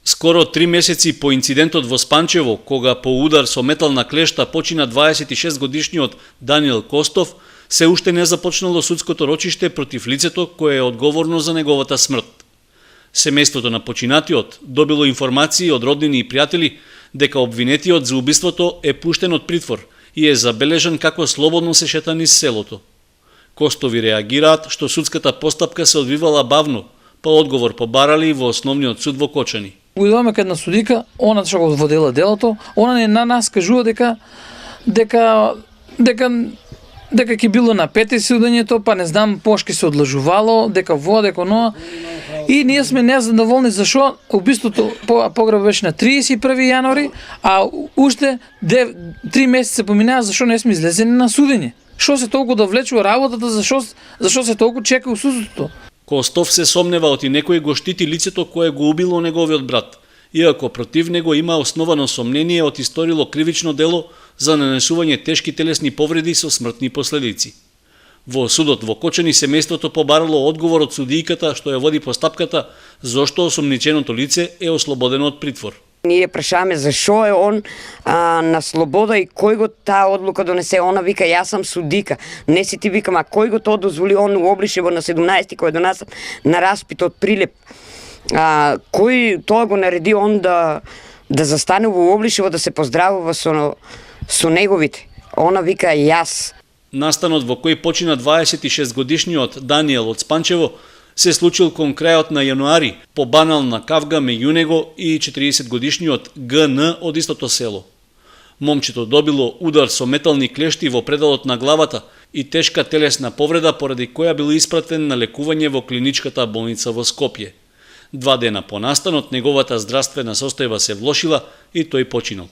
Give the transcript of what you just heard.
Скоро 3 месеци по инцидентот во Спанчево, кога по удар со метална клешта почина 26-годишниот Даниел Костов, се уште не започнало судското рочиште против лицето кое е одговорно за неговата смрт. Семејството на починатиот добило информации од роднини и пријатели дека обвинетиот за убиството е пуштен од притвор и е забележан како слободно се шета низ селото. Костови реагираат што судската постапка се одвивала бавно, па одговор побарали и во основниот суд во Кочани. Уидуваме кај на судика, она што го водела делото, она не на нас кажува дека ќе било на пете судењето, па не знам пошки се одлажувало, дека во, дека оно. И ние сме незадоволни зашо убиството погреб беше на 31 јануари, а уште 3 месеца поминаа зашо не сме излезени на судење. Што се толку да влечува работата, зашо се толку чека у судството? Костов се сомнева оти некој го штити лицето кое го убило неговиот брат, иако против него има основано сомнение од историло кривично дело за нанесување тешки телесни повреди со смртни последици. Во судот во Кочани семејството побарало одговор од судијката што ја води постапката зошто осомниченото лице е ослободено од притвор. Ние прашаваме зашо е он на слобода и кој го таа одлука донесе. Она вика јас сум судика. Не си ти викам, а кој го тоа дозволи? Он у Облишево на 17 кој донесен на распит од Прилеп. Кој тоа го нареди он да застане во Облишево да се поздравува со неговите? Она вика јас. Настанот во кој почина 26-годишниот Даниел од Спанчево се случил кон крајот на јануари по банална кавга меѓу него и 40-годишниот ГН од истото село. Момчето добило удар со метални клешти во предалот на главата и тешка телесна повреда поради која бил испратен на лекување во клиничката болница во Скопје. 2 дена по настанот неговата здравствена состојба се влошила и тој починал.